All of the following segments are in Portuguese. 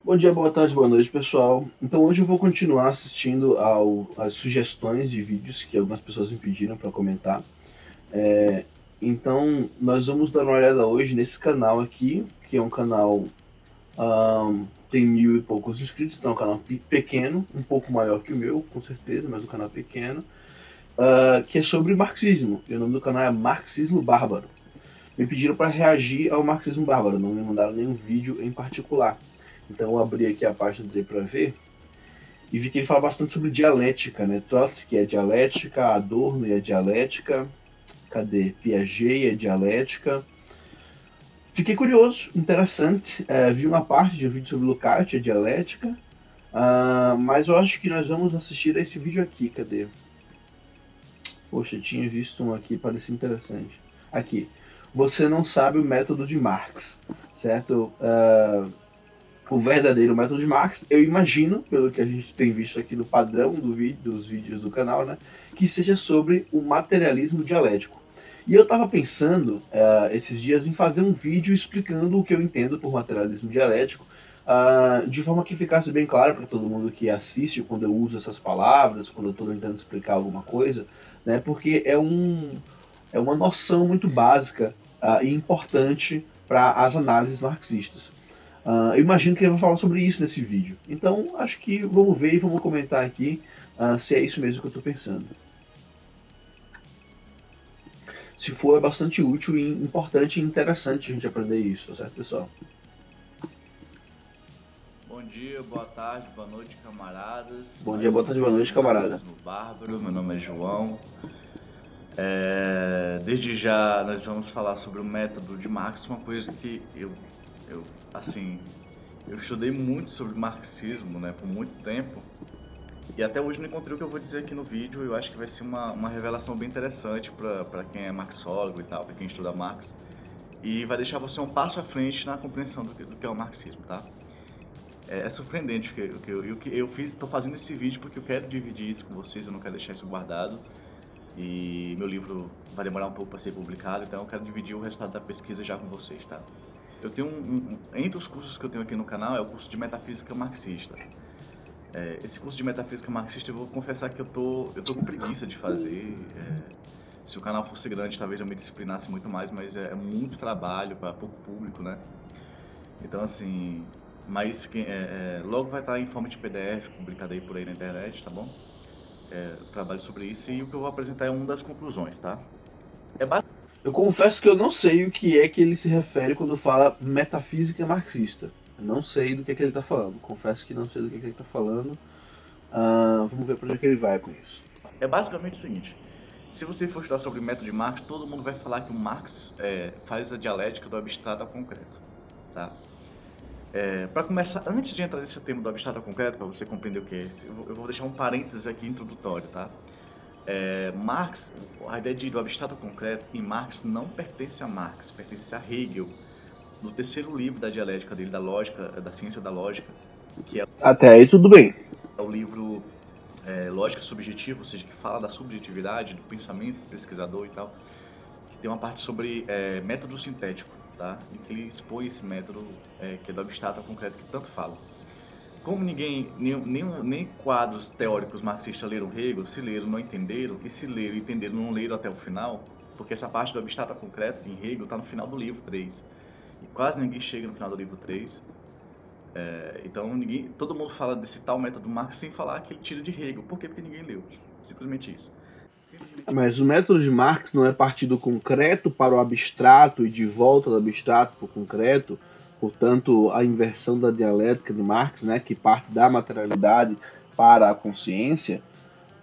Bom dia, boa tarde, boa noite, pessoal. Então hoje eu vou continuar assistindo às sugestões de vídeos que algumas pessoas me pediram para comentar. Então nós vamos dar uma olhada hoje nesse canal aqui, que é um canal tem 1000 e poucos inscritos, então é um canal pequeno, um pouco maior que o meu, com certeza, mas um canal pequeno, que é sobre marxismo. E o nome do canal é Marxismo Bárbaro. Me pediram para reagir ao marxismo bárbaro, não me mandaram nenhum vídeo em particular. Então eu abri aqui a página dele para ver e vi que ele fala bastante sobre dialética, né? Trotsky é dialética, Adorno é dialética, cadê? Piaget é dialética. Fiquei curioso, interessante. Vi uma parte de um vídeo sobre Lukács, é dialética, mas eu acho que nós vamos assistir a esse vídeo aqui, cadê? Poxa, tinha visto um aqui, parecia interessante. Aqui. Você não sabe o método de Marx, certo? O verdadeiro método de Marx, eu imagino, pelo que a gente tem visto aqui no padrão dos vídeos do canal, né, que seja sobre o materialismo dialético. E eu estava pensando esses dias em fazer um vídeo explicando o que eu entendo por materialismo dialético, de forma que ficasse bem claro para todo mundo que assiste quando eu uso essas palavras, quando eu estou tentando explicar alguma coisa, né, porque é uma noção muito básica e importante para as análises marxistas. Eu imagino que ele vai falar sobre isso nesse vídeo. Então, acho que vamos ver e vamos comentar aqui se é isso mesmo que eu estou pensando. Se for, é bastante útil e importante e interessante a gente aprender isso, certo, pessoal? Bom dia, boa tarde, boa noite, camaradas. Bom dia, boa tarde, boa noite, camarada. Marxismo Bárbaro, meu nome é João. Desde já nós vamos falar sobre o método de Marx, uma coisa que eu estudei muito sobre marxismo, né, por muito tempo. E até hoje não encontrei o que eu vou dizer aqui no vídeo. Eu acho que vai ser uma revelação bem interessante para quem é marxólogo e tal, para quem estuda Marx. E vai deixar você um passo à frente na compreensão do que é o marxismo, tá? É surpreendente o que eu fiz. Estou fazendo esse vídeo porque eu quero dividir isso com vocês, eu não quero deixar isso guardado. E meu livro vai demorar um pouco para ser publicado, então eu quero dividir o resultado da pesquisa já com vocês, tá? Eu tenho entre os cursos que eu tenho aqui no canal é o curso de Metafísica Marxista. Esse curso de Metafísica Marxista eu vou confessar que eu tô com preguiça de fazer. Se o canal fosse grande, talvez eu me disciplinasse muito mais, mas é muito trabalho para pouco público, né? Então, assim, mas logo vai estar em forma de PDF, publicado aí por aí na internet, tá bom? Eu trabalho sobre isso e o que eu vou apresentar é uma das conclusões, tá? Eu confesso que eu não sei o que é que ele se refere quando fala metafísica marxista. Eu não sei do que ele está falando. Confesso que não sei do que ele está falando. Vamos ver para onde é que ele vai com isso. É basicamente o seguinte: se você for estudar sobre o método de Marx, todo mundo vai falar que o Marx faz a dialética do abstrato ao concreto, tá? Para começar, antes de entrar nesse tema do abstrato ao concreto, para você compreender o que é esse, eu vou deixar um parênteses aqui introdutório, tá? Marx, a ideia do abstrato ao concreto em Marx não pertence a Marx, pertence a Hegel, no terceiro livro da dialética dele, da lógica, da ciência da lógica, que é Até aí tudo bem. o livro Lógica Subjetiva, ou seja, que fala da subjetividade, do pensamento do pesquisador e tal, que tem uma parte sobre método sintético, tá? Em que ele expõe esse método que é do abstrato ao concreto que tanto fala. Como nem quadros teóricos marxistas leram Hegel, se leram não entenderam, e se leram e entenderam não leram até o final, porque essa parte do abstrato ao concreto em Hegel está no final do livro 3. E quase ninguém chega no final do livro 3. Então todo mundo fala desse tal método Marx sem falar que ele tira de Hegel. Por quê? Porque ninguém leu. Simplesmente isso. Mas o método de Marx não é partir do concreto para o abstrato e de volta do abstrato para o concreto, portanto, a inversão da dialética de Marx, né, que parte da materialidade para a consciência,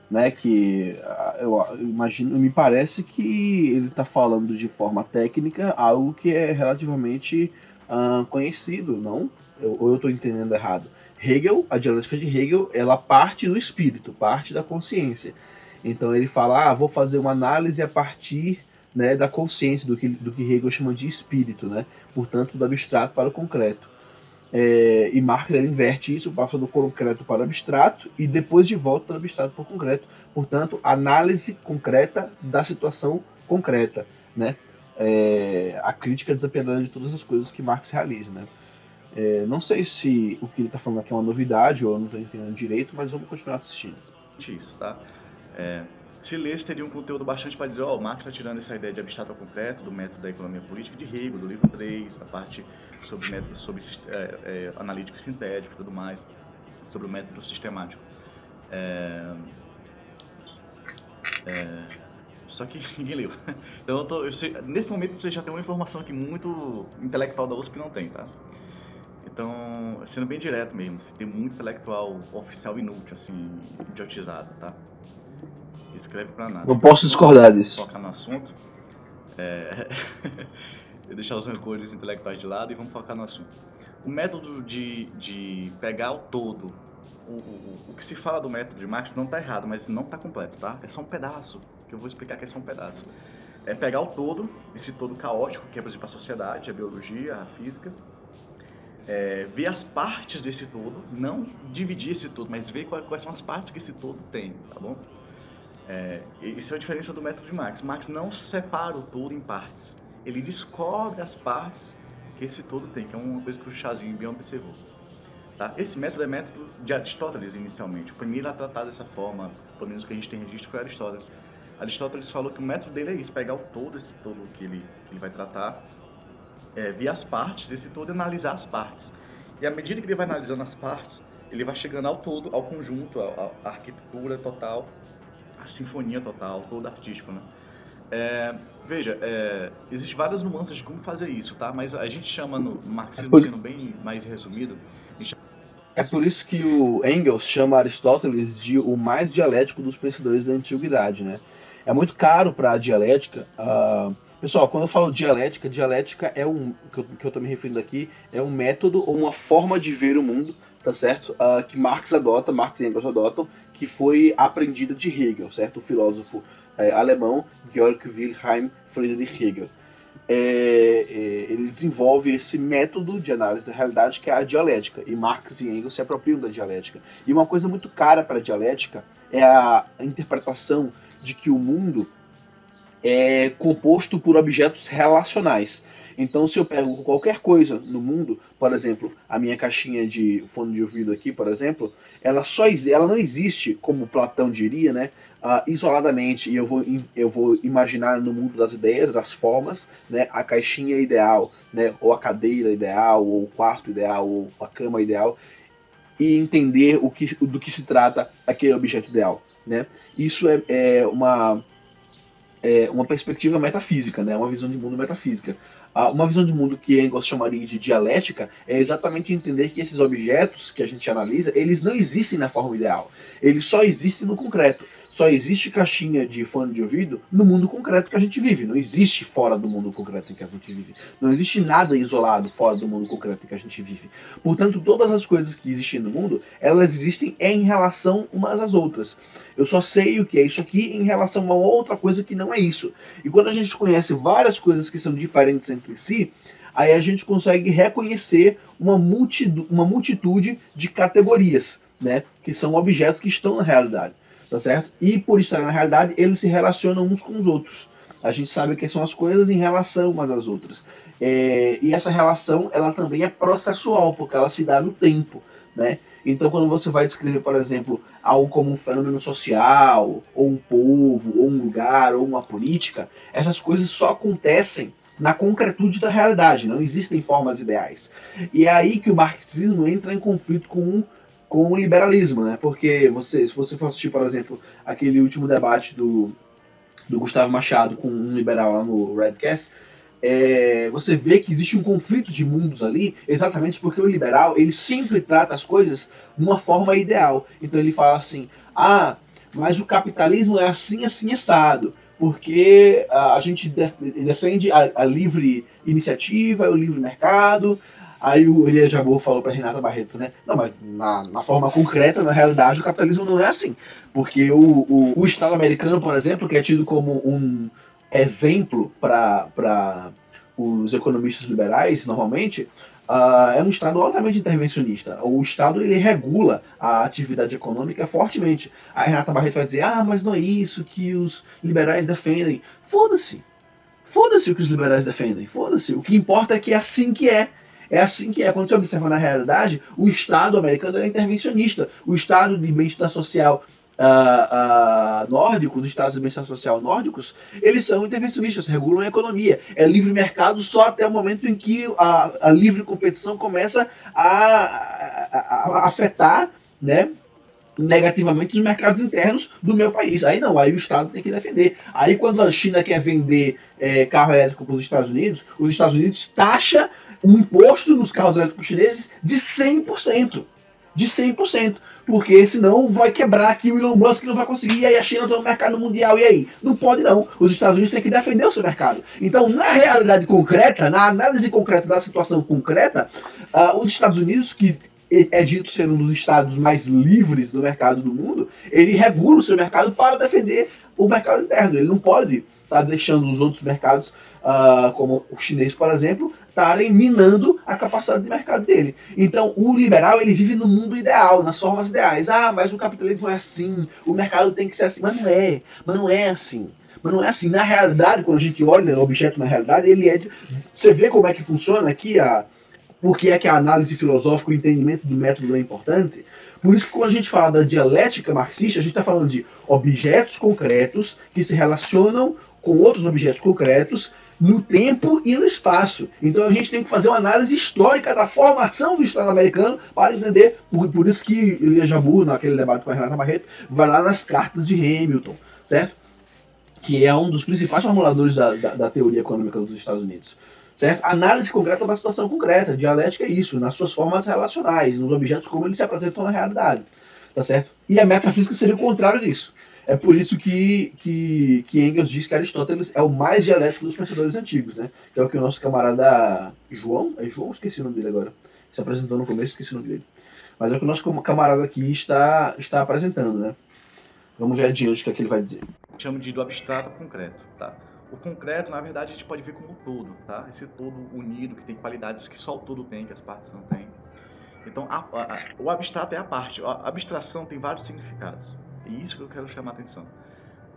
né, que eu imagino, me parece que ele está falando de forma técnica algo que é relativamente conhecido, não? Ou eu estou entendendo errado? Hegel, a dialética de Hegel, ela parte do espírito, parte da consciência. Então ele fala, vou fazer uma análise a partir, né, da consciência, do que Hegel chama de espírito, né? Portanto, do abstrato para o concreto. E Marx ele inverte isso, passa do concreto para o abstrato e depois de volta do abstrato para o concreto. Portanto, análise concreta da situação concreta, né? A crítica desapiedada de todas as coisas que Marx realiza, né? Não sei se o que ele está falando aqui é uma novidade ou eu não estou entendendo direito, mas vamos continuar assistindo. Isso, tá? Se lesse, teria um conteúdo bastante para dizer, o Marx está tirando essa ideia de abstrato ao concreto, do método da economia política de Hegel, do livro 3, da parte sobre método analítico e sintético e tudo mais, sobre o método sistemático. Só que ninguém leu. Então, nesse momento, você já tem uma informação aqui muito intelectual da USP não tem, tá? Então, sendo bem direto mesmo, tem muito intelectual oficial inútil, assim, idiotizado, tá? Escreve pra nada. Não posso discordar disso. Focar no assunto. Deixar os rancores intelectuais de lado e vamos focar no assunto. O método de pegar o todo, o que se fala do método de Marx não está errado, mas não está completo, tá? É só um pedaço, que eu vou explicar que é só um pedaço. É pegar o todo, esse todo caótico, que é, por exemplo, a sociedade, a biologia, a física, ver as partes desse todo, não dividir esse todo, mas ver quais são as partes que esse todo tem, tá bom? Isso é a diferença do método de Marx. Marx não separa o todo em partes. Ele descobre as partes que esse todo tem, que é uma coisa que o Chazinho bem observou. Tá? Esse método é método de Aristóteles, inicialmente. O primeiro a tratar dessa forma, pelo menos o que a gente tem registro, foi Aristóteles. Aristóteles falou que o método dele é isso, pegar o todo, esse todo que ele vai tratar, ver as partes desse todo e analisar as partes. E à medida que ele vai analisando as partes, ele vai chegando ao todo, ao conjunto, à arquitetura total, a sinfonia total, todo artístico, né? Veja, existem várias nuances de como fazer isso, tá? Mas a gente chama no marxismo, sendo bem mais resumido... É por isso que o Engels chama Aristóteles de o mais dialético dos pensadores da antiguidade, né? É muito caro para a dialética. Pessoal, quando eu falo dialética é que eu estou me referindo aqui, é um método ou uma forma de ver o mundo, tá certo? Que Marx e Engels adotam, que foi aprendida de Hegel, certo? O filósofo alemão Georg Wilhelm Friedrich Hegel. Ele desenvolve esse método de análise da realidade que é a dialética, e Marx e Engels se apropriam da dialética. E uma coisa muito cara para a dialética é a interpretação de que o mundo é composto por objetos relacionais. Então, se eu pego qualquer coisa no mundo, por exemplo, a minha caixinha de fone de ouvido aqui, por exemplo, ela não existe, como Platão diria, né, isoladamente, e eu vou imaginar no mundo das ideias, das formas, né, a caixinha ideal, né, ou a cadeira ideal, ou o quarto ideal, ou a cama ideal, e entender do que se trata aquele objeto ideal, né? Isso é uma perspectiva metafísica, né? Uma visão de mundo metafísica. Uma visão de mundo que Engels chamaria de dialética é exatamente entender que esses objetos que a gente analisa, eles não existem na forma ideal. Eles só existem no concreto. Só existe caixinha de fone de ouvido no mundo concreto que a gente vive. Não existe fora do mundo concreto em que a gente vive. Não existe nada isolado fora do mundo concreto em que a gente vive. Portanto, todas as coisas que existem no mundo, elas existem em relação umas às outras. Eu só sei o que é isso aqui em relação a outra coisa que não é isso. E quando a gente conhece várias coisas que são diferentes entre si, aí a gente consegue reconhecer uma multitude de categorias, né, que são objetos que estão na realidade, tá certo? E por estar na realidade, eles se relacionam uns com os outros. A gente sabe o que são as coisas em relação umas às outras. E essa relação, ela também é processual, porque ela se dá no tempo, né? Então, quando você vai descrever, por exemplo, algo como um fenômeno social, ou um povo, ou um lugar, ou uma política, essas coisas só acontecem na concretude da realidade, não existem formas ideais. E é aí que o marxismo entra em conflito com o liberalismo, né? Porque se você for assistir, por exemplo, aquele último debate do Gustavo Machado com um liberal lá no Redcast, você vê que existe um conflito de mundos ali, exatamente porque o liberal ele sempre trata as coisas de uma forma ideal. Então ele fala assim, mas o capitalismo é assim, assim, assado, porque a gente defende a livre iniciativa, o livre mercado. Aí o Elias Jabbour falou para Renata Barreto, né? Não, mas na forma concreta, na realidade, o capitalismo não é assim. Porque o Estado americano, por exemplo, que é tido como um exemplo para os economistas liberais, normalmente, é um Estado altamente intervencionista. O Estado ele regula a atividade econômica fortemente. A Renata Barreto vai dizer, mas não é isso que os liberais defendem. Foda-se. Foda-se o que os liberais defendem. Foda-se. O que importa é que é assim que é. É assim que é. Quando você observa na realidade, o Estado americano é intervencionista. O Estado de bem-estar social nórdicos, os estados de bem-estar social nórdicos, eles são intervencionistas, regulam a economia. É livre mercado só até o momento em que a livre competição começa a afetar, né, negativamente os mercados internos do meu país. Aí não, aí o Estado tem que defender. Aí quando a China quer vender carro elétrico para os Estados Unidos taxa um imposto nos carros elétricos chineses de 100%. De 100%. Porque senão vai quebrar aqui o Elon Musk não vai conseguir, e aí a China tem um mercado mundial, e aí? Não pode não. Os Estados Unidos têm que defender o seu mercado. Então, na realidade concreta, na análise concreta da situação concreta, os Estados Unidos, que é dito ser um dos estados mais livres do mercado do mundo, ele regula o seu mercado para defender o mercado interno. Ele não pode estar deixando os outros mercados, como o chinês, por exemplo, estarem minando a capacidade de mercado dele. Então, o liberal, ele vive no mundo ideal, nas formas ideais. Mas o capitalismo é assim, o mercado tem que ser assim. Mas não é assim. Mas não é assim. Na realidade, quando a gente olha o objeto na realidade, ele é você vê como é que funciona aqui por que é que a análise filosófica, o entendimento do método é importante. Por isso que quando a gente fala da dialética marxista, a gente está falando de objetos concretos que se relacionam com outros objetos concretos no tempo e no espaço. Então a gente tem que fazer uma análise histórica da formação do Estado americano para entender, por isso que Elias Jabbour, naquele debate com a Renata Barreto, vai lá nas cartas de Hamilton, certo? Que é um dos principais formuladores da teoria econômica dos Estados Unidos. Certo? Análise concreta da situação concreta, dialética é isso, nas suas formas relacionais, nos objetos como eles se apresentam na realidade. Tá certo? E a metafísica seria o contrário disso. É por isso que Engels diz que Aristóteles é o mais dialético dos pensadores antigos, né? Que é o que o nosso camarada João, esqueci o nome dele agora, se apresentou no começo, esqueci o nome dele. Mas é o que o nosso camarada aqui está apresentando, né? Vamos ver adiante o que é que ele vai dizer. Chamo do abstrato ao concreto, tá? O concreto, na verdade, a gente pode ver como todo, tá? Esse todo unido, que tem qualidades que só o todo tem, que as partes não têm. Então, o abstrato é a parte. A abstração tem vários significados. E isso que eu quero chamar a atenção.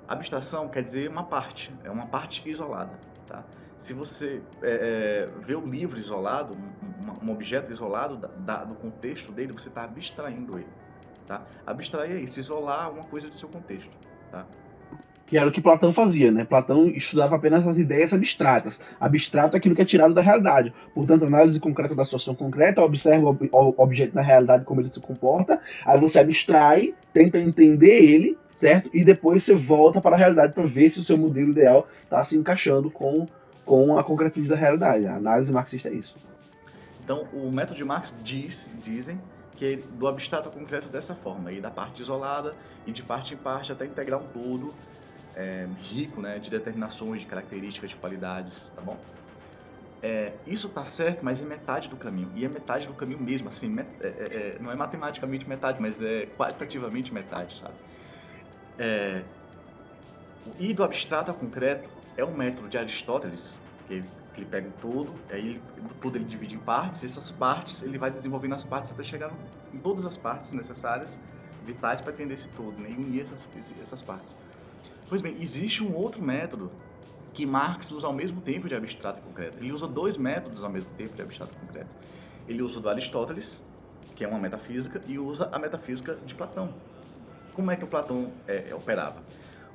Abstração quer dizer uma parte. É uma parte isolada, tá? Se você vê o livro isolado, um objeto isolado do contexto dele, você está abstraindo ele, tá? Abstrair é isso, isolar uma coisa do seu contexto, tá? Que era o que Platão fazia, né? Platão estudava apenas as ideias abstratas. Abstrato é aquilo que é tirado da realidade. Portanto, análise concreta da situação concreta, observa o objeto na realidade, como ele se comporta, aí você abstrai, tenta entender ele, certo? E depois você volta para a realidade para ver se o seu modelo ideal está se encaixando com a concretude da realidade. A análise marxista é isso. Então, o método de Marx dizem que é do abstrato ao concreto dessa forma, e da parte isolada e de parte em parte até integrar um todo rico, né, de determinações, de características, de qualidades, tá bom? Isso tá certo, mas é metade do caminho, e é metade do caminho mesmo, assim, não é matematicamente metade, mas é qualitativamente metade, sabe? E do abstrato ao concreto é um método de Aristóteles, que ele pega o todo, aí o todo ele divide em partes, e essas partes ele vai desenvolvendo as partes até chegar em todas as partes necessárias, vitais para entender esse todo, né, e unir essas partes. Pois bem, existe um outro método que Marx usa ao mesmo tempo de abstrato e concreto. Ele usa dois métodos ao mesmo tempo de abstrato e concreto. Ele usa o do Aristóteles, que é uma metafísica, e usa a metafísica de Platão. Como é que o Platão operava?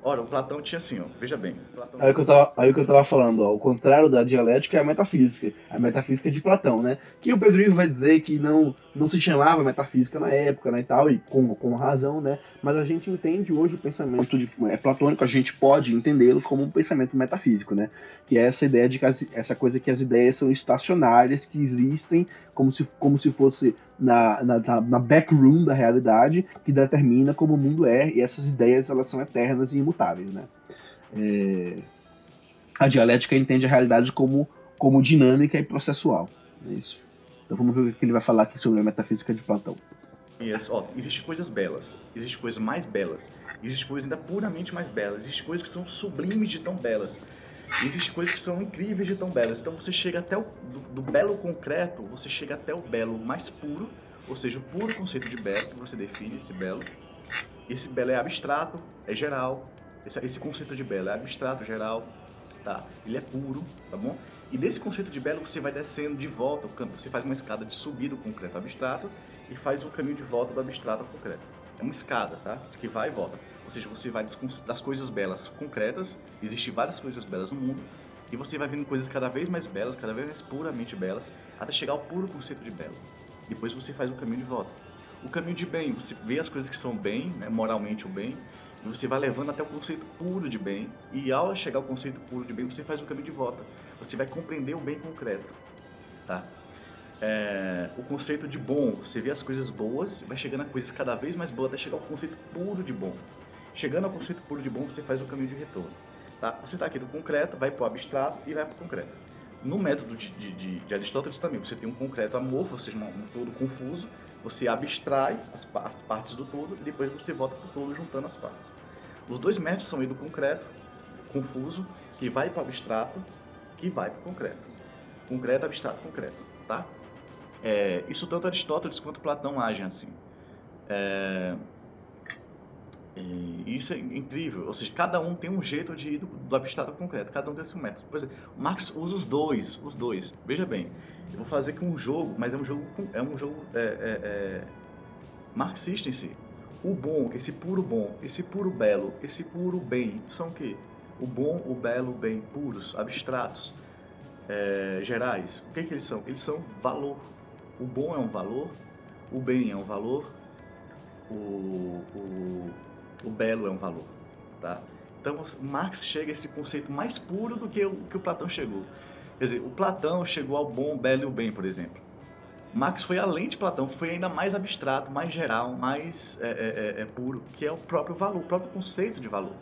Ora, o Platão tinha assim, ó, veja bem. Platão... Aí o que eu tava falando, ó, o contrário da dialética é a metafísica de Platão, né? Que o Pedro Ivo vai dizer que não se chamava metafísica na época, né, e tal, e com razão, né? Mas a gente entende hoje o pensamento platônico, a gente pode entendê-lo como um pensamento metafísico, né? Que é essa ideia de que essa coisa que as ideias são estacionárias, que existem como se fosse na backroom da realidade, que determina como o mundo é, e essas ideias elas são eternas e imutáveis, né? A dialética entende a realidade como dinâmica e processual. É isso. Então vamos ver o que ele vai falar aqui sobre a metafísica de Platão. Existem coisas belas, existem coisas mais belas, existem coisas ainda puramente mais belas, existem coisas que são sublimes de tão belas, existem coisas que são incríveis de tão belas. Então você chega até do belo concreto, você chega até o belo mais puro, ou seja, o puro conceito de belo, que você define esse belo. Esse belo é abstrato, é geral, esse conceito de belo é abstrato, geral, tá? Ele é puro, tá bom? E desse conceito de belo você vai descendo de volta, você faz uma escada de subida do concreto ao abstrato e faz o caminho de volta do abstrato ao concreto. É uma escada, tá? Que vai e volta. Ou seja, você vai das coisas belas concretas, existem várias coisas belas no mundo, e você vai vendo coisas cada vez mais belas, cada vez mais puramente belas, até chegar ao puro conceito de belo. Depois você faz o caminho de volta. O caminho de bem, você vê as coisas que são bem, né, moralmente o bem, e você vai levando até o conceito puro de bem, e ao chegar ao conceito puro de bem, você faz o caminho de volta. Você vai compreender o bem concreto, tá? O conceito de bom, você vê as coisas boas, vai chegando a coisas cada vez mais boas até chegar ao conceito puro de bom. Chegando ao conceito puro de bom, você faz o caminho de retorno. Tá? Você está aqui do concreto, vai para o abstrato e vai para o concreto. No método de Aristóteles também, você tem um concreto amorfo, ou seja, um todo confuso, você abstrai as partes do todo e depois você volta para o todo juntando as partes. Os dois métodos são aí do concreto, confuso, que vai para o abstrato, que vai para o concreto. Concreto, abstrato, concreto. Tá? Isso tanto Aristóteles quanto Platão agem assim. E isso é incrível, ou seja, cada um tem um jeito de ir do abstrato ao concreto, cada um tem seu método. Por exemplo, o Marx usa os dois. Veja bem, eu vou fazer aqui um jogo, mas é um jogo marxista em si. O bom, esse puro belo, esse puro bem, são o quê? O bom, o belo, o bem, puros, abstratos, gerais. O que eles são? Eles são valor. O bom é um valor, o bem é um valor, o belo é um valor, tá? Então Marx chega a esse conceito mais puro do que o Platão chegou. Quer dizer, o Platão chegou ao bom, o belo e o bem, por exemplo. Marx foi além de Platão, foi ainda mais abstrato, mais geral, mais puro, que é o próprio valor, o próprio conceito de valor.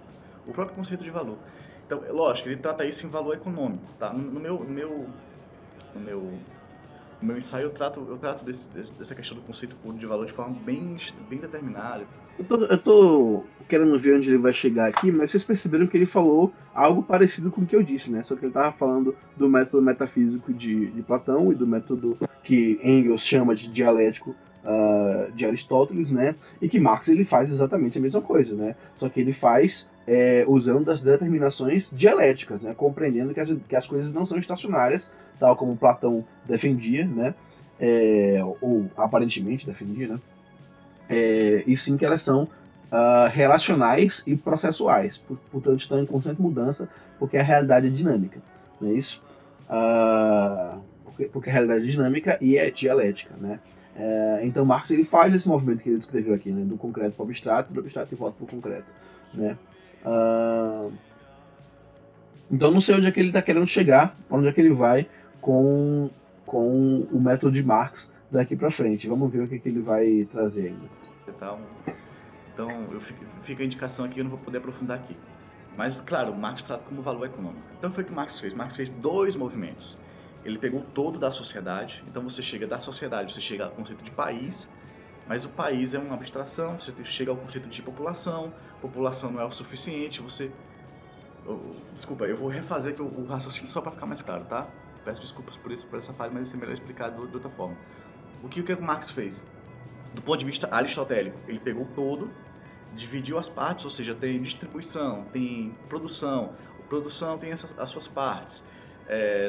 O próprio conceito de valor. Então, lógico, ele trata isso em valor econômico, tá? No meu ensaio eu trato dessa questão do conceito puro de valor de forma bem determinada. Eu tô querendo ver onde ele vai chegar aqui, mas vocês perceberam que ele falou algo parecido com o que eu disse, né? Só que ele tava falando do método metafísico de Platão e do método que Engels chama de dialético de Aristóteles, né? E que Marx ele faz exatamente a mesma coisa, né? Só que ele faz usando das determinações dialéticas, né? Compreendendo que as coisas não são estacionárias, tal como Platão defendia, né? Ou aparentemente defendia, né? E sim que elas são relacionais e processuais, portanto estão em constante mudança, porque a realidade é dinâmica, não é isso? Porque a realidade é dinâmica e é dialética, né? Então Marx ele faz esse movimento que ele descreveu aqui, né? Do concreto para o abstrato, do abstrato e volta para o concreto, né? Então não sei onde é que ele está querendo chegar, onde é que ele vai com o método de Marx daqui para frente. Vamos ver o que ele vai trazer ainda. Então, fica a indicação aqui, eu não vou poder aprofundar aqui. Mas, claro, Marx trata como valor econômico. Então, foi o que Marx fez. Marx fez dois movimentos. Ele pegou todo da sociedade. Então, você chega da sociedade, você chega ao conceito de país, mas o país é uma abstração. Você chega ao conceito de população. População não é o suficiente. Desculpa, eu vou refazer aqui o raciocínio só para ficar mais claro, tá? Peço desculpas por essa falha, mas isso é melhor explicar de outra forma. O que o Marx fez? Do ponto de vista aristotélico, ele pegou todo, dividiu as partes, ou seja, tem distribuição, tem produção, produção tem as suas partes,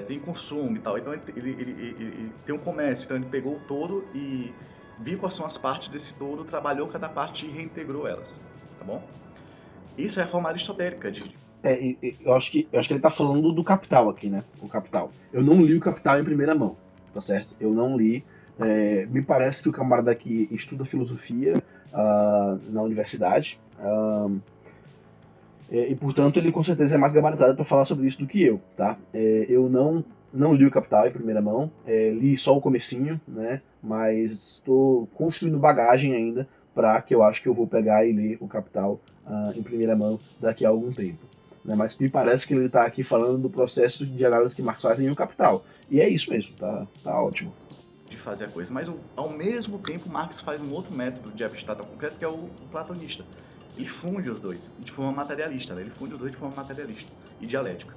tem consumo e tal. Então ele tem um comércio, então ele pegou o todo e viu quais são as partes desse todo, trabalhou cada parte e reintegrou elas, tá bom? Isso é a forma aristotélica de... Eu acho que ele está falando do Capital aqui, né? O Capital. Eu não li o Capital em primeira mão, tá certo? Eu não li. Me parece que o camarada aqui estuda filosofia na universidade e, portanto, ele com certeza é mais gabaritado para falar sobre isso do que eu, tá? Eu não li o Capital em primeira mão, li só o comecinho, né? Mas estou construindo bagagem ainda para que eu acho que eu vou pegar e ler o Capital em primeira mão daqui a algum tempo. Né? Mas me parece que ele está aqui falando do processo de análise que Marx faz em O Capital. E é isso mesmo, tá ótimo. De fazer a coisa. Mas, ao mesmo tempo, Marx faz um outro método de abstrato ao concreto, que é o platonista. Ele funde os dois de forma materialista, né? Ele funde os dois de forma materialista e dialética.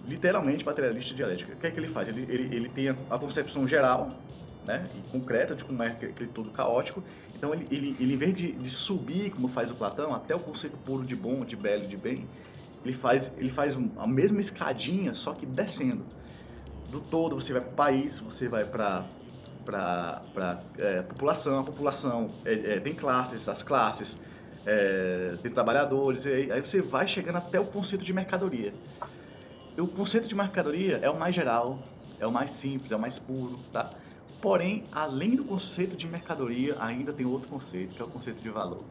Literalmente materialista e dialética. O que é que ele faz? Ele tem a concepção geral, né, e concreta de como é aquele todo caótico. Então ele em vez de subir, como faz o Platão, até o conceito puro de bom, de belo e de bem, ele faz a mesma escadinha, só que descendo. Do todo, você vai para o país, você vai para população, a população tem classes, as classes, tem trabalhadores, aí você vai chegando até o conceito de mercadoria. E o conceito de mercadoria é o mais geral, é o mais simples, é o mais puro, tá? Porém, além do conceito de mercadoria, ainda tem outro conceito, que é o conceito de valor.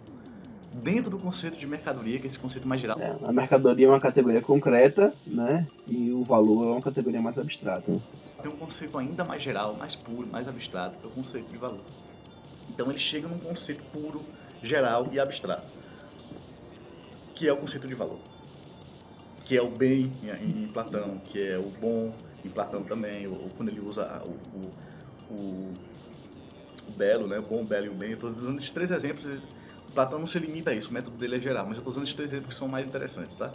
Dentro do conceito de mercadoria, que é esse conceito mais geral, A mercadoria é uma categoria concreta, né? E o valor é uma categoria mais abstrata. Né? tem um conceito ainda mais geral, mais puro, mais abstrato, que é o conceito de valor. Então ele chega num conceito puro, geral e abstrato, que é o conceito de valor. Que é o bem em Platão, que é o bom em Platão também, ou quando ele usa o belo, né? O bom, o belo e o bem. Eu estou usando esses 3 exemplos. Platão não se limita a isso, o método dele é geral, mas eu estou usando esses 3 exemplos que são mais interessantes, tá?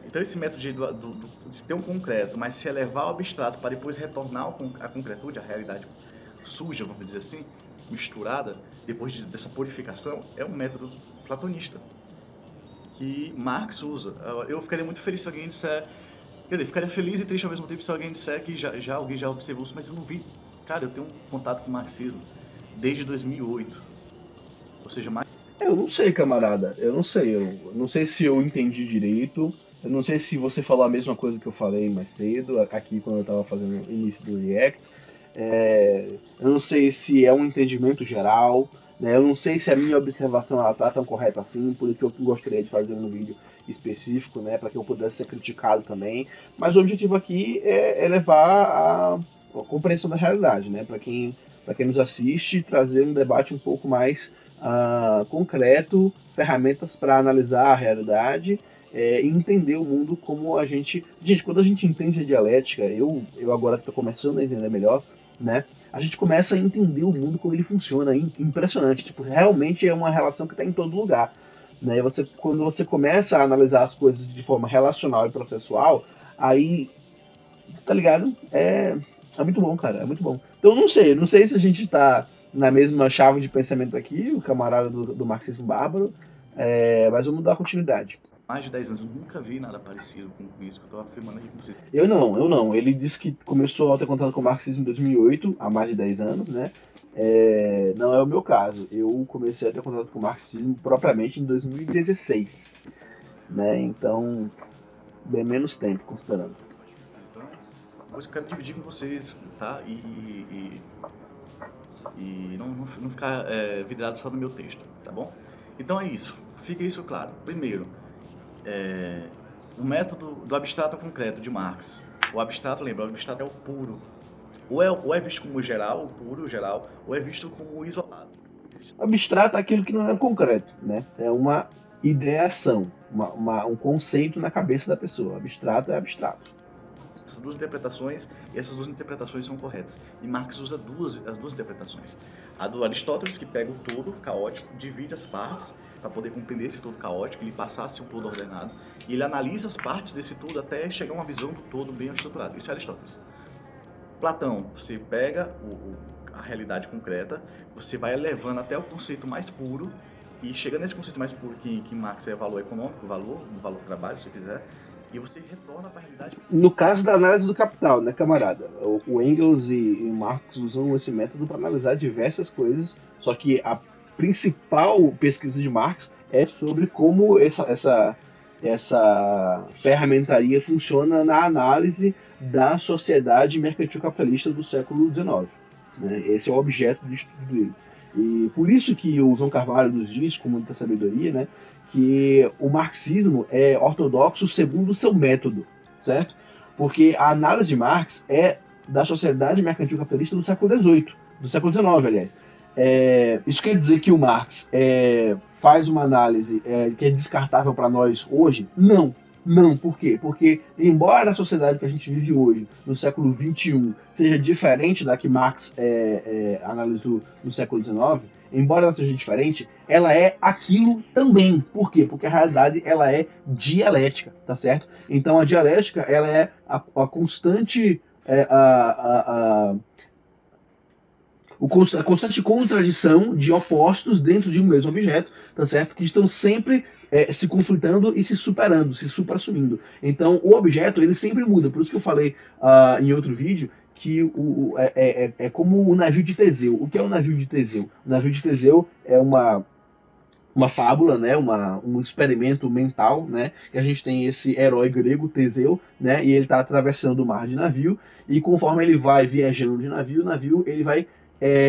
Então esse método de ter um concreto, mas se elevar ao abstrato para depois retornar à concretude, à realidade suja, vamos dizer assim, misturada, depois dessa purificação, é um método platonista, que Marx usa. Eu ficaria muito feliz se alguém disser... Quer dizer, ficaria feliz e triste ao mesmo tempo se alguém disser que alguém já observou isso, mas eu não vi. Cara, eu tenho um contato com o marxismo desde 2008. Ou seja, mais... Eu não sei, camarada. Eu não sei se eu entendi direito. Eu não sei se você falou a mesma coisa que eu falei mais cedo, aqui quando eu estava fazendo o início do React. Eu não sei se é um entendimento geral. Né? Eu não sei se a minha observação está tão correta assim, por isso que eu gostaria de fazer um vídeo específico, né, para que eu pudesse ser criticado também. Mas o objetivo aqui é levar a compreensão da realidade, né, para quem nos assiste, trazer um debate um pouco mais concreto, ferramentas para analisar a realidade e entender o mundo como a gente... Gente, quando a gente entende a dialética, eu agora que estou começando a entender melhor, né, a gente começa a entender o mundo como ele funciona, impressionante, tipo, realmente é uma relação que está em todo lugar, né, quando você começa a analisar as coisas de forma relacional e processual, aí, tá ligado, é muito bom, cara, é muito bom. Então não sei se a gente está na mesma chave de pensamento aqui, o camarada do marxismo bárbaro, mas vamos dar continuidade. Mais de 10 anos, eu nunca vi nada parecido com isso que eu estou afirmando aqui com vocês. Eu não. Ele disse que começou a ter contato com o marxismo em 2008, há mais de 10 anos, né? Não é o meu caso. Eu comecei a ter contato com o marxismo propriamente em 2016, né? Então, bem menos tempo, considerando. Então, depois eu quero dividir com vocês, tá? E não ficar vidrado só no meu texto, tá bom? Então é isso, fica isso claro. Primeiro, o método do abstrato ao concreto de Marx. O abstrato, lembra, o abstrato é o puro. Ou é visto como geral, o puro, o geral, ou é visto como isolado. O abstrato é aquilo que não é concreto, né? É uma ideação, um conceito na cabeça da pessoa. Abstrato é abstrato. Essas 2 interpretações, e essas 2 interpretações são corretas. E Marx usa as duas interpretações. A do Aristóteles, que pega o todo caótico, divide as partes para poder compreender esse todo caótico, ele passasse um todo ordenado, e ele analisa as partes desse todo até chegar a uma visão do todo bem estruturado. Isso é Aristóteles. Platão, você pega a realidade concreta, você vai elevando até o conceito mais puro, e chega nesse conceito mais puro que Marx é valor econômico, valor do trabalho, se quiser, e você retorna para a realidade. No caso da análise do capital, né, camarada? O Engels e Marx usam esse método para analisar diversas coisas, só que a principal pesquisa de Marx é sobre como essa ferramentaria funciona na análise da sociedade mercantil capitalista do século XIX. Né? Esse é o objeto de estudo dele. E por isso que o João Carvalho nos diz, com muita sabedoria, né, que o marxismo é ortodoxo segundo o seu método, certo? Porque a análise de Marx é da sociedade mercantil capitalista do século XVIII, do século XIX, aliás. Isso quer dizer que o Marx faz uma análise que é descartável para nós hoje? Não. Não, por quê? Porque, embora a sociedade que a gente vive hoje, no século XXI, seja diferente da que Marx analisou no século XIX, embora ela seja diferente, ela é aquilo também. Por quê? Porque a realidade ela é dialética, tá certo? Então a dialética ela é a constante a constante contradição de opostos dentro de um mesmo objeto, tá certo? Que estão sempre se conflitando e se superando, se supra-sumindo. Então, o objeto, ele sempre muda. Por isso que eu falei em outro vídeo que é como o navio de Teseu. O que é o navio de Teseu? O navio de Teseu é uma fábula, né, um experimento mental, né, que a gente tem esse herói grego, Teseu, né, e ele está atravessando o mar de navio, e conforme ele vai viajando de navio, o navio ele vai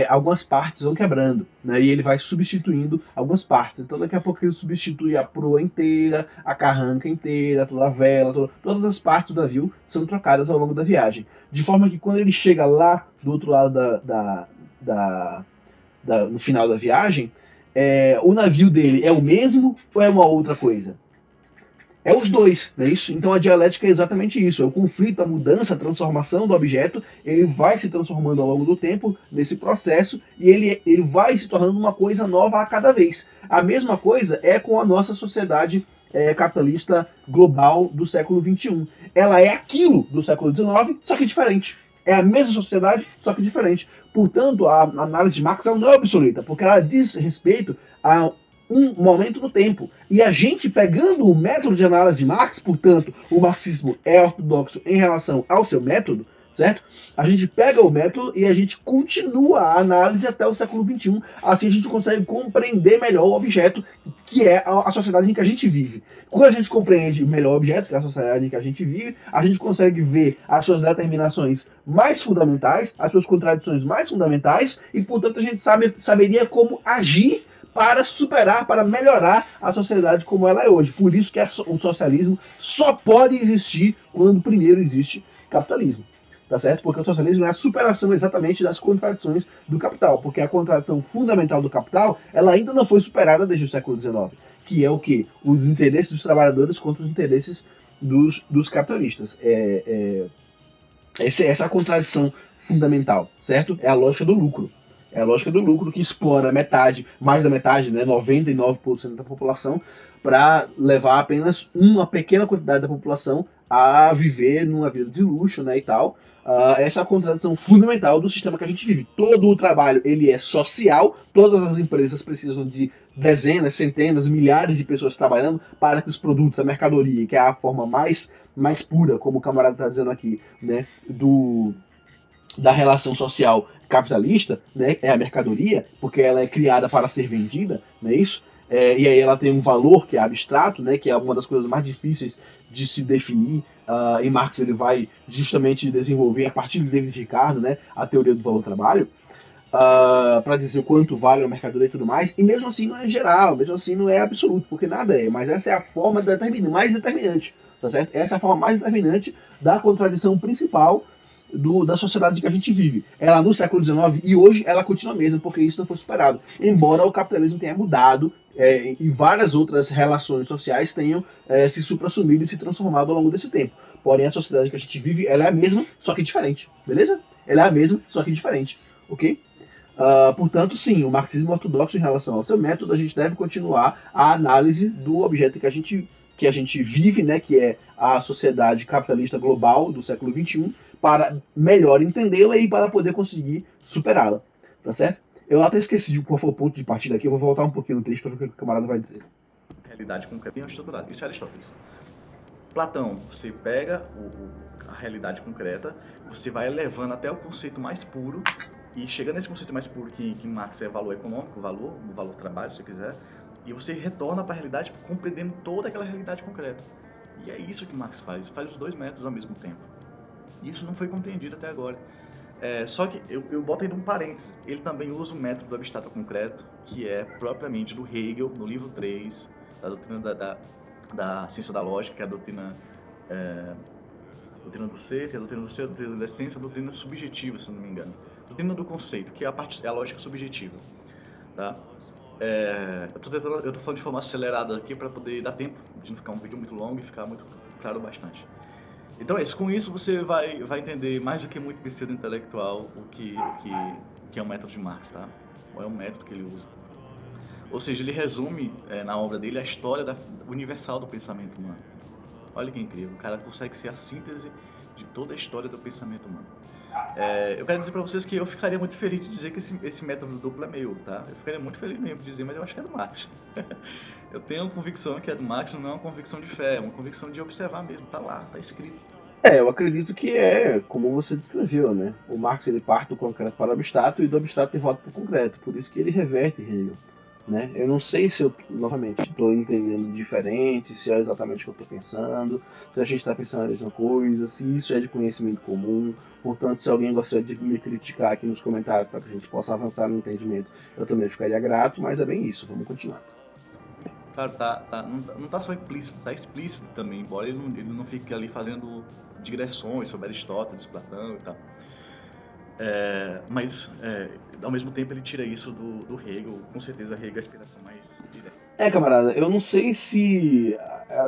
algumas partes vão quebrando, né, e ele vai substituindo algumas partes. Então daqui a pouco ele substitui a proa inteira, a carranca inteira, toda a vela, todas as partes do navio são trocadas ao longo da viagem. De forma que quando ele chega lá do outro lado da, no final da viagem, o navio dele é o mesmo ou é uma outra coisa? É os dois, não é isso? Então a dialética é exatamente isso, é o conflito, a mudança, a transformação do objeto, ele vai se transformando ao longo do tempo nesse processo e ele vai se tornando uma coisa nova a cada vez. A mesma coisa é com a nossa sociedade capitalista global do século XXI. Ela é aquilo do século XIX, só que diferente. É a mesma sociedade, só que diferente. Portanto, a análise de Marx não é obsoleta, porque ela diz respeito a um momento no tempo. E a gente pegando o método de análise de Marx, portanto, o marxismo é ortodoxo em relação ao seu método, certo? A gente pega o método e a gente continua a análise até o século XXI. Assim a gente consegue compreender melhor o objeto que é a sociedade em que a gente vive. Quando a gente compreende melhor o objeto, que é a sociedade em que a gente vive, a gente consegue ver as suas determinações mais fundamentais, as suas contradições mais fundamentais, e, portanto, a gente saberia como agir para superar, para melhorar a sociedade como ela é hoje. Por isso que o socialismo só pode existir quando primeiro existe capitalismo. Tá certo? Porque o socialismo é a superação exatamente das contradições do capital. Porque a contradição fundamental do capital, ela ainda não foi superada desde o século XIX. Que é o quê? Os interesses dos trabalhadores contra os interesses dos capitalistas. Essa é a contradição fundamental, certo? É a lógica do lucro. É a lógica do lucro que explora metade, mais da metade, né, 99% da população, para levar apenas uma pequena quantidade da população a viver numa vida de luxo, né, e tal. Essa é a contradição fundamental do sistema que a gente vive. Todo o trabalho ele é social, todas as empresas precisam de dezenas, centenas, milhares de pessoas trabalhando para que os produtos, a mercadoria, que é a forma mais pura, como o camarada está dizendo aqui, né, da relação social capitalista, né, é a mercadoria, porque ela é criada para ser vendida, não é isso? E aí ela tem um valor que é abstrato, né, que é uma das coisas mais difíceis de se definir. E Marx ele vai justamente desenvolver, a partir de David Ricardo, né, a teoria do valor-trabalho, para dizer o quanto vale a mercadoria e tudo mais. E mesmo assim não é geral, mesmo assim não é absoluto, porque nada é. Mas essa é a forma mais determinante, tá certo? Essa é a forma mais determinante da contradição principal da sociedade que a gente vive. Ela no século XIX e hoje ela continua a mesma, porque isso não foi superado. Embora o capitalismo tenha mudado e várias outras relações sociais tenham se supra-sumido e se transformado ao longo desse tempo. Porém, a sociedade que a gente vive, ela é a mesma, só que diferente. Beleza? Ela é a mesma, só que diferente. Ok? Portanto, sim, o marxismo ortodoxo em relação ao seu método, a gente deve continuar a análise do objeto que a gente vive, né, que é a sociedade capitalista global do século XXI, para melhor entendê-la e para poder conseguir superá-la. Tá certo? Eu até esqueci de qual foi o ponto de partida aqui, eu vou voltar um pouquinho no texto para ver o que o camarada vai dizer. Realidade concreta bem estruturada. Isso é Aristóteles. Platão, você pega a realidade concreta, você vai elevando até o conceito mais puro, e chega nesse conceito mais puro que Marx é valor econômico, o valor trabalho, se você quiser, e você retorna para a realidade compreendendo toda aquela realidade concreta. E é isso que Marx faz os dois métodos ao mesmo tempo. Isso não foi compreendido até agora. Só que eu boto aí um parênteses, ele também usa o método do abstrato concreto, que é propriamente do Hegel, no livro 3, da doutrina da ciência da lógica, que é a doutrina do ser, que é a doutrina do ser, a doutrina da essência, a doutrina subjetiva, se não me engano. Doutrina do conceito, que é a lógica subjetiva. Tá? Eu tô falando de forma acelerada aqui para poder dar tempo de não ficar um vídeo muito longo e ficar muito claro bastante. Então é isso, com isso você vai entender mais do que muito pseudo intelectual o que é o método de Marx, tá? Qual é o método que ele usa. Ou seja, ele resume na obra dele a história universal do pensamento humano. Olha que incrível, o cara consegue ser a síntese de toda a história do pensamento humano. Eu quero dizer para vocês que eu ficaria muito feliz de dizer que esse método duplo é meu, tá? Eu ficaria muito feliz mesmo de dizer, mas eu acho que é do Marx. Eu tenho a convicção que é do Marx, não é uma convicção de fé, é uma convicção de observar mesmo, tá lá, tá escrito. Eu acredito que é como você descreveu, né? O Marx ele parte do concreto para o abstrato e do abstrato ele volta para o concreto, por isso que ele reverte Hegel, né? Eu não sei se eu, novamente, estou entendendo diferente, se é exatamente o que eu estou pensando, se a gente está pensando a mesma coisa, se isso é de conhecimento comum. Portanto, se alguém gostaria de me criticar aqui nos comentários para que a gente possa avançar no entendimento, eu também ficaria grato, mas é bem isso, vamos continuar. Claro, não tá só implícito, tá explícito também, embora ele não fique ali fazendo digressões sobre Aristóteles, Platão e tal. Mas, ao mesmo tempo, ele tira isso do Hegel. Com certeza, Hegel é a inspiração mais direta. Camarada, eu não sei se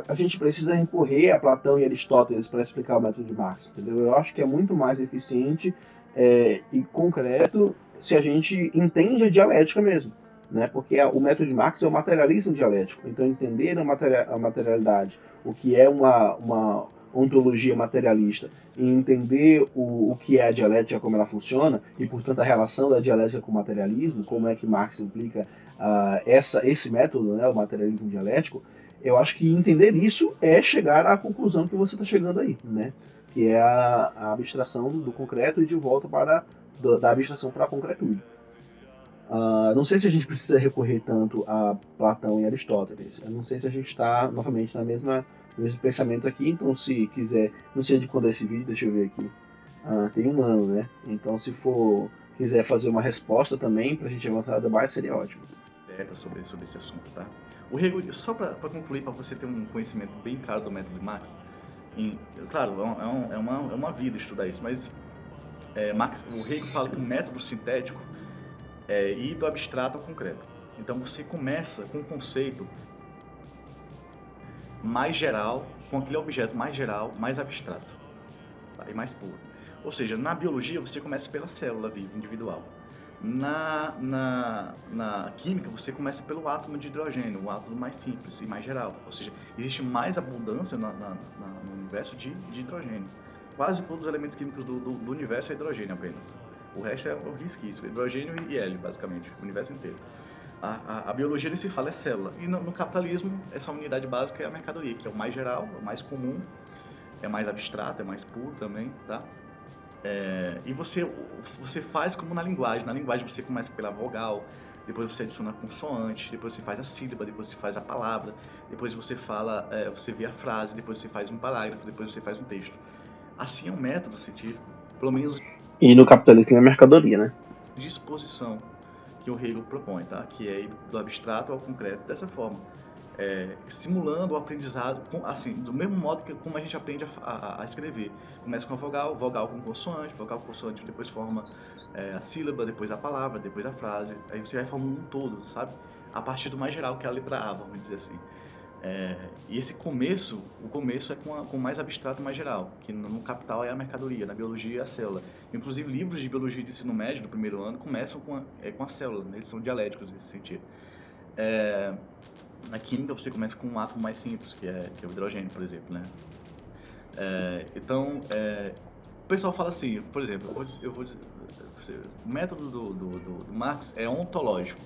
a gente precisa recorrer a Platão e Aristóteles para explicar o método de Marx, entendeu? Eu acho que é muito mais eficiente e concreto se a gente entende a dialética mesmo, né? Porque o método de Marx é o materialismo dialético. Então, entender a materialidade, o que é uma ontologia materialista, e entender o que é a dialética, como ela funciona, e, portanto, a relação da dialética com o materialismo, como é que Marx implica esse método, né, o materialismo dialético, eu acho que entender isso é chegar à conclusão que você está chegando aí, né? Que é a abstração do concreto e de volta da abstração para a concretude. Não sei se a gente precisa recorrer tanto a Platão e Aristóteles. Eu não sei se a gente está novamente no mesmo pensamento aqui. Então, se quiser, não sei de quando é esse vídeo, deixa eu ver aqui. Tem um ano, né? Então, se quiser fazer uma resposta também para a gente avançar no debate, seria ótimo. Sobre esse assunto, tá? O Hegel, só para concluir, para você ter um conhecimento bem claro do método de Marx, claro, é uma vida estudar isso, mas o Hegel fala que o método sintético é ir do abstrato ao concreto. Então você começa com um conceito mais geral, com aquele objeto mais geral, mais abstrato, tá? E mais puro. Ou seja, na biologia você começa pela célula viva, individual. Na química, você começa pelo átomo de hidrogênio, o átomo mais simples e mais geral. Ou seja, existe mais abundância no universo de hidrogênio. Quase todos os elementos químicos do universo é hidrogênio apenas. O resto é o resquício, hidrogênio e hélio, basicamente, o universo inteiro. A biologia nem se fala é célula. E no capitalismo, essa unidade básica é a mercadoria, que é o mais geral, é o mais comum, é mais abstrato, é mais puro também, tá? E você faz como na linguagem. Na linguagem você começa pela vogal, depois você adiciona a consoante, depois você faz a sílaba, depois você faz a palavra, depois você fala, você vê a frase, depois você faz um parágrafo, depois você faz um texto. Assim é um método científico, pelo menos. E no capitalismo é mercadoria, né? Disposição que o Hegel propõe, tá? Que é ir do abstrato ao concreto dessa forma. Simulando o aprendizado, assim, do mesmo modo que como a gente aprende a escrever. Começa com a vogal, vogal com consoante, depois forma a sílaba, depois a palavra, depois a frase. Aí você vai formando um todo, sabe? A partir do mais geral, que é a letra A, vamos dizer assim. E esse começo, o começo é com mais abstrato e mais geral, que no capital é a mercadoria, na biologia é a célula. Inclusive livros de biologia de ensino médio do primeiro ano começam com a célula, né? Eles são dialéticos nesse sentido. Na química você começa com um átomo mais simples, que é o hidrogênio, por exemplo, né? Então, o pessoal fala assim, por exemplo, o método do Marx é ontológico.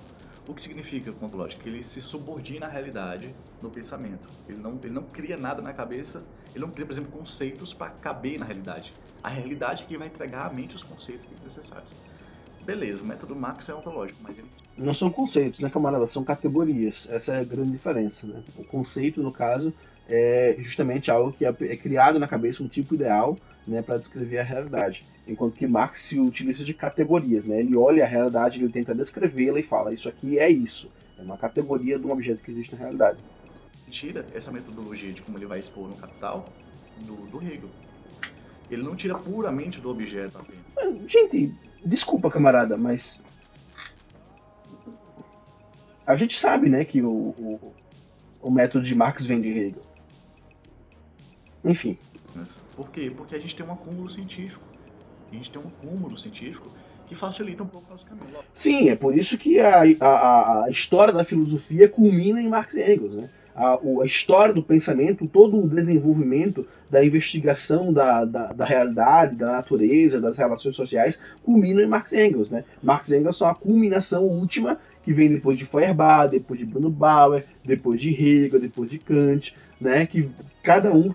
O que significa ontológico? Que ele se subordina à realidade no pensamento. Ele não cria nada na cabeça, ele não cria, por exemplo, conceitos para caber na realidade. A realidade que vai entregar à mente os conceitos que são necessários. Beleza, o método Marx é ontológico, mas ele... Não são conceitos, né, camarada? São categorias. Essa é a grande diferença, né? O conceito, no caso, é justamente algo que é criado na cabeça, um tipo ideal, né, para descrever a realidade. Enquanto que Marx se utiliza de categorias, né? Ele olha a realidade, ele tenta descrevê-la e fala, isso aqui é isso. É uma categoria de um objeto que existe na realidade. Tira essa metodologia de como ele vai expor no Capital do Hegel. Ele não tira puramente do objeto apenas. Gente, desculpa, camarada, mas a gente sabe, né, que o método de Marx vem de Hegel. Enfim. Por quê? Porque a gente tem um acúmulo científico. A gente tem um acúmulo científico que facilita um pouco o nosso caminho. Sim, é por isso que a história da filosofia culmina em Marx e Engels, né? a história do pensamento, todo o desenvolvimento da investigação da realidade, da natureza, das relações sociais, culmina em Marx e Engels, né? Marx e Engels são a culminação última que vem depois de Feuerbach, depois de Bruno Bauer, depois de Hegel, depois de Kant, né? Que cada um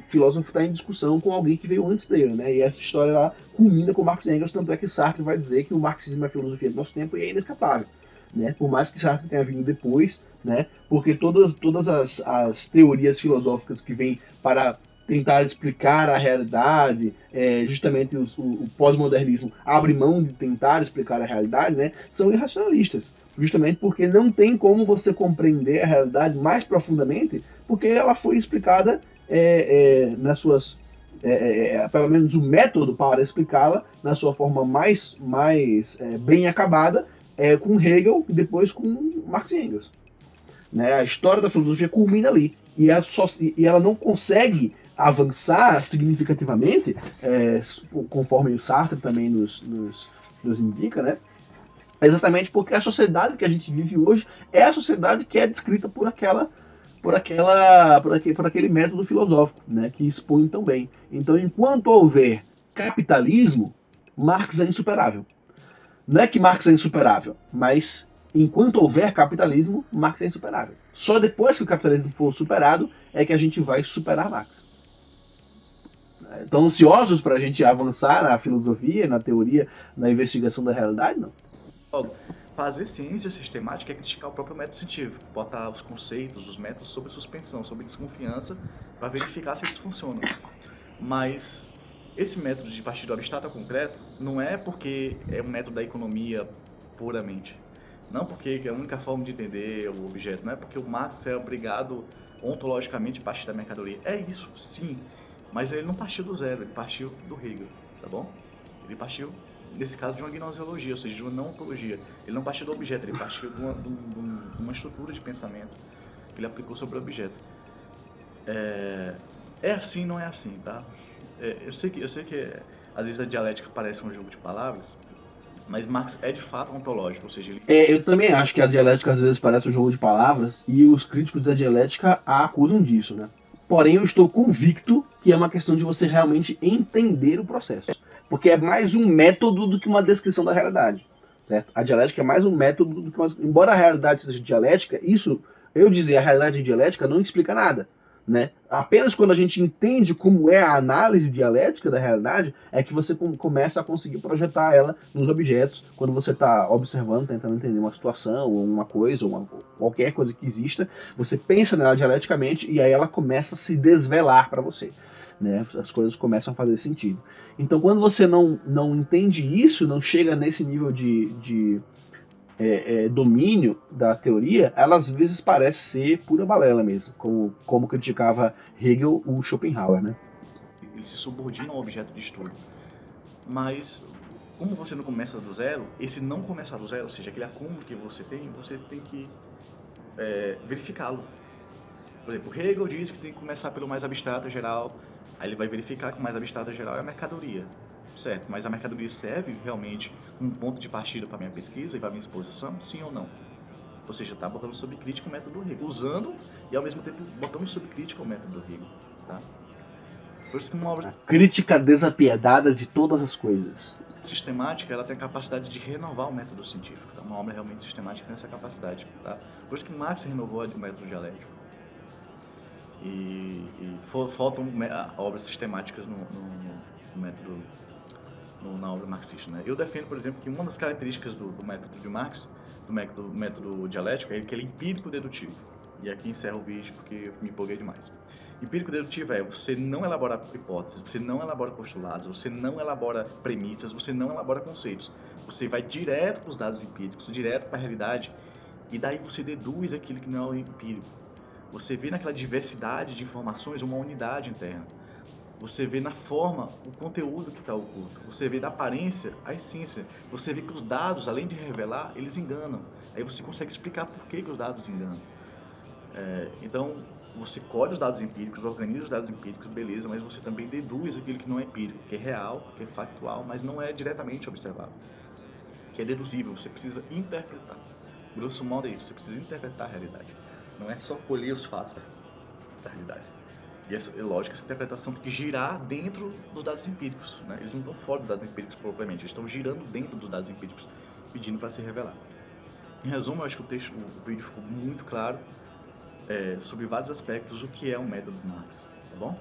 filósofo está em discussão com alguém que veio antes dele, né? E essa história lá culmina com Marx e Engels, tanto é que Sartre vai dizer que o marxismo é a filosofia do nosso tempo e é inescapável. Né? Por mais que Sartre tenha vindo depois, né? Porque todas as teorias filosóficas que vêm para tentar explicar a realidade, justamente o pós-modernismo abre mão de tentar explicar a realidade, né? São irracionalistas, justamente porque não tem como você compreender a realidade mais profundamente, porque ela foi explicada nas suas pelo menos o método para explicá-la na sua forma mais bem acabada, com Hegel e depois com Marx e Engels. Né? A história da filosofia culmina ali. E ela não consegue avançar significativamente, conforme o Sartre também nos indica, né? Exatamente porque a sociedade que a gente vive hoje é a sociedade que é descrita por aquele método filosófico, né, que expõe tão bem. Então, enquanto houver capitalismo, Marx é insuperável. Não é que Marx é insuperável, mas enquanto houver capitalismo, Marx é insuperável. Só depois que o capitalismo for superado é que a gente vai superar Marx. Estão ansiosos para a gente avançar na filosofia, na teoria, na investigação da realidade? Não. Fazer ciência sistemática é criticar o próprio método científico, botar os conceitos, os métodos sob suspensão, sob desconfiança, para verificar se eles funcionam. Mas esse método de partir do abstrato ao concreto não é porque é um método da economia puramente. Não porque é a única forma de entender o objeto. Não é porque o Marx é obrigado ontologicamente a partir da mercadoria. É isso, sim. Mas ele não partiu do zero, ele partiu do Hegel, tá bom? Ele partiu, nesse caso, de uma gnoseologia, ou seja, de uma não ontologia. Ele não partiu do objeto, ele partiu de uma estrutura de pensamento que ele aplicou sobre o objeto. É assim, não é assim, tá? Eu sei que às vezes a dialética parece um jogo de palavras, mas Marx é de fato ontológico, ou seja, ele... Eu também acho que a dialética às vezes parece um jogo de palavras e os críticos da dialética a acusam disso, né? Porém, eu estou convicto que é uma questão de você realmente entender o processo, porque é mais um método do que uma descrição da realidade, certo? A dialética é mais um método do que uma... Embora a realidade seja dialética, isso, eu dizer a realidade dialética não explica nada. Né? Apenas quando a gente entende como é a análise dialética da realidade é que você começa a conseguir projetar ela nos objetos, quando você está observando, tentando entender uma situação, ou uma coisa, ou qualquer coisa que exista, você pensa nela dialeticamente e aí ela começa a se desvelar para você. Né? As coisas começam a fazer sentido. Então, quando você não entende isso, não chega nesse nível de domínio da teoria, ela às vezes parece ser pura balela mesmo, como criticava Hegel o Schopenhauer, né? Ele se subordina ao objeto de estudo. Mas, como você não começa do zero, esse não começar do zero, ou seja, aquele acúmulo que você tem que verificá-lo. Por exemplo, Hegel diz que tem que começar pelo mais abstrato geral, aí ele vai verificar que o mais abstrato geral é a mercadoria. Certo, mas a mercadoria serve realmente como ponto de partida para a minha pesquisa e para a minha exposição? Sim ou não? Ou seja, está botando sob crítica o método do Hegel, usando e ao mesmo tempo botando sob crítica o método do Hegel. Tá? Por isso que uma obra... A crítica desapiedada de todas as coisas. Sistemática, ela tem a capacidade de renovar o método científico. Tá? Uma obra realmente sistemática tem essa capacidade. Tá? Por isso que Marx renovou o método dialético. E faltam obras sistemáticas no método, na obra marxista. Né? Eu defendo, por exemplo, que uma das características do método de Marx, do método dialético, é que ele é empírico-dedutivo. E aqui encerro o vídeo porque eu me empolguei demais. Empírico-dedutivo é você não elabora hipóteses, você não elabora postulados, você não elabora premissas, você não elabora conceitos. Você vai direto para os dados empíricos, direto para a realidade, e daí você deduz aquilo que não é empírico. Você vê naquela diversidade de informações uma unidade interna. Você vê na forma o conteúdo que está oculto. Você vê da aparência a essência. Você vê que os dados, além de revelar, eles enganam. Aí você consegue explicar por que os dados enganam. Então, você colhe os dados empíricos, organiza os dados empíricos, beleza, mas você também deduz aquilo que não é empírico, que é real, que é factual, mas não é diretamente observável. Que é deduzível, você precisa interpretar. Grosso modo é isso, você precisa interpretar a realidade. Não é só colher os fatos da realidade. E é lógico que essa interpretação tem que girar dentro dos dados empíricos, né? Eles não estão fora dos dados empíricos propriamente, eles estão girando dentro dos dados empíricos, pedindo para se revelar. Em resumo, eu acho que o vídeo ficou muito claro sobre vários aspectos o que é um método de Marx, tá bom?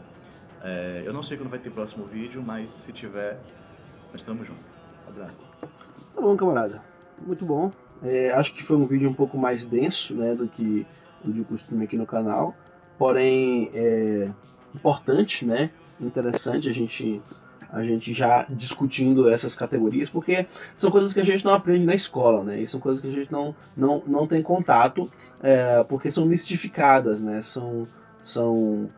Eu não sei quando vai ter próximo vídeo, mas se tiver, nós estamos juntos. Abraço. Tá bom, camarada. Muito bom. Acho que foi um vídeo um pouco mais denso, né, do que o de costume aqui no canal. Porém, importante, né? Interessante a gente já discutindo essas categorias, porque são coisas que a gente não aprende na escola, né? E são coisas que a gente não tem contato, porque são mistificadas, né? São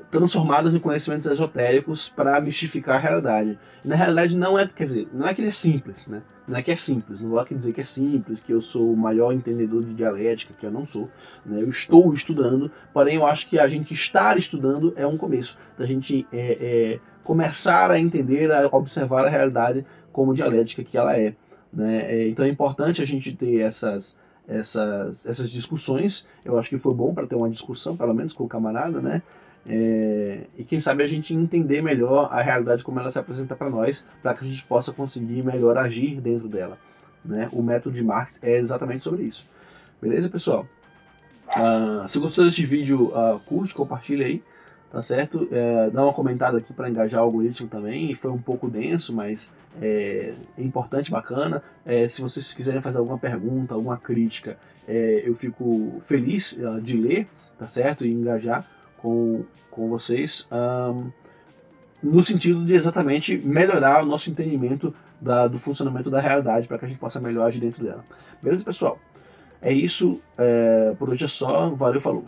transformadas em conhecimentos esotéricos para mistificar a realidade. E na realidade não é, quer dizer, não é que ele é simples, né? Não é que é simples, não vou aqui dizer que é simples, que eu sou o maior entendedor de dialética, que eu não sou, né? Eu estou estudando, porém eu acho que a gente estar estudando é um começo, da gente começar a entender, a observar a realidade como dialética que ela é, né? Então é importante a gente ter essas discussões. Eu acho que foi bom para ter uma discussão, pelo menos com o camarada, né? E quem sabe a gente entender melhor a realidade como ela se apresenta para nós, para que a gente possa conseguir melhor agir dentro dela, né? O método de Marx é exatamente sobre isso. Beleza, pessoal? Se gostou desse vídeo, curte, compartilha aí, tá certo? Dá uma comentada aqui para engajar o algoritmo também. Foi um pouco denso, mas é importante, bacana. Se vocês quiserem fazer alguma pergunta, alguma crítica, eu fico feliz de ler, tá certo? E engajar com vocês, no sentido de exatamente melhorar o nosso entendimento do funcionamento da realidade, para que a gente possa melhor agir dentro dela. Beleza, pessoal? É isso, por hoje é só. Valeu, falou!